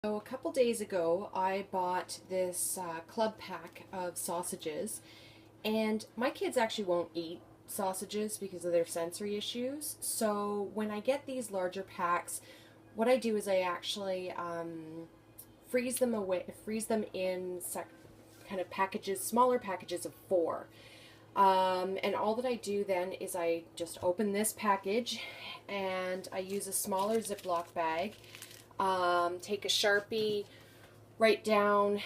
So a couple days ago, I bought this club pack of sausages, and my kids actually won't eat sausages because of their sensory issues. So when I get these larger packs, what I do is I actually freeze them in kind of packages, smaller packages of 4. And all that I do then is I just open this package and I use a smaller Ziploc bag, take a Sharpie, write down,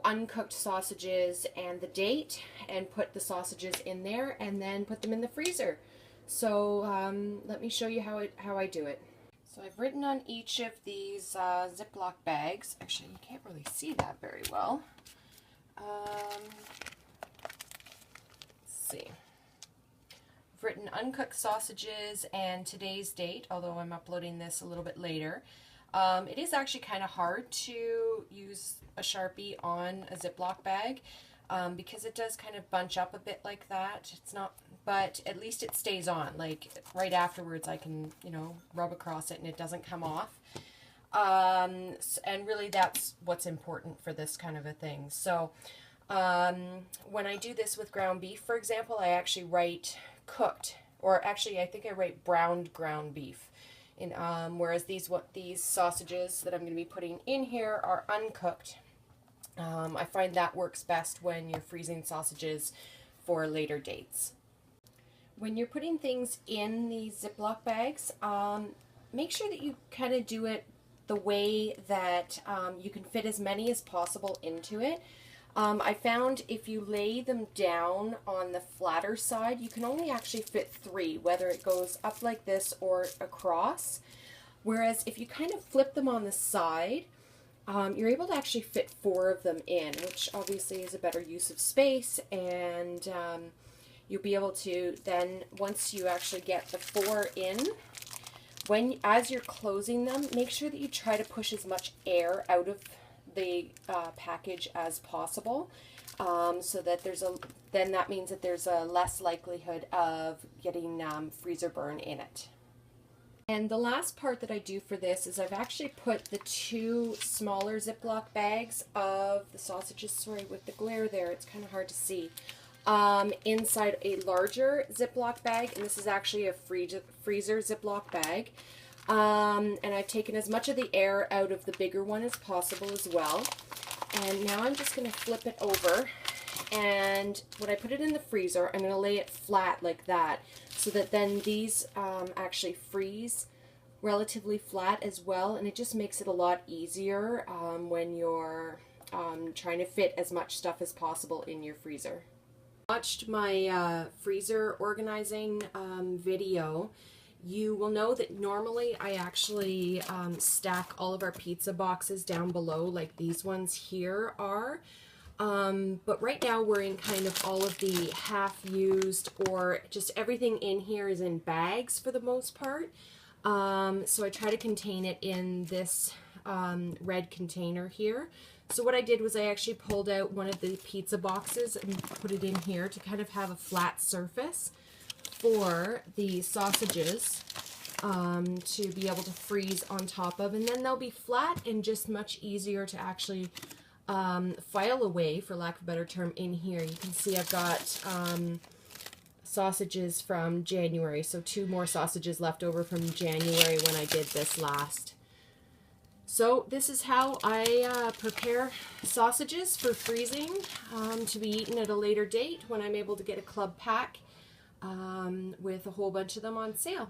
uncooked sausages and the date, and put the sausages in there and then put them in the freezer. So let me show you how I do it. So I've written on each of these Ziploc bags. Actually, you can't really see that very well. See. I've written uncooked sausages and today's date, although I'm uploading this a little bit later. It is actually kind of hard to use a Sharpie on a Ziploc bag because it does kind of bunch up a bit like that. It's not, but at least it stays on. Like right afterwards I can, rub across it and it doesn't come off. And really that's what's important for this kind of a thing. So when I do this with ground beef, for example, I actually write cooked, or actually I think I write browned ground beef. Whereas these sausages that I'm going to be putting in here are uncooked. I find that works best when you're freezing sausages for later dates. When you're putting things in these Ziploc bags, make sure that you kind of do it the way that you can fit as many as possible into it. I found if you lay them down on the flatter side, you can only actually fit 3, whether it goes up like this or across. Whereas if you kind of flip them on the side, you're able to actually fit 4 of them in, which obviously is a better use of space, and you'll be able to then, once you actually get the 4 in, as you're closing them, make sure that you try to push as much air out of the package as possible, so that then that means that there's a less likelihood of getting freezer burn in it. And the last part that I do for this is I've actually put the 2 smaller Ziploc bags of the sausages, sorry with the glare there, it's kind of hard to see, inside a larger Ziploc bag, and this is actually a freezer Ziploc bag. And I've taken as much of the air out of the bigger one as possible as well. And now I'm just going to flip it over, and when I put it in the freezer, I'm going to lay it flat like that, so that then these actually freeze relatively flat as well, and it just makes it a lot easier when you're trying to fit as much stuff as possible in your freezer. Watched my freezer organizing video. You will know that normally I actually stack all of our pizza boxes down below like these ones here are. But right now we're in kind of all of the half-used, or just everything in here is in bags for the most part. So I try to contain it in this red container here. So what I did was I actually pulled out one of the pizza boxes and put it in here to kind of have a flat surface for the sausages to be able to freeze on top of, and then they'll be flat and just much easier to actually file away, for lack of a better term, in here. You can see I've got sausages from January, so 2 more sausages left over from January when I did this last. So this is how I prepare sausages for freezing to be eaten at a later date when I'm able to get a club pack with a whole bunch of them on sale.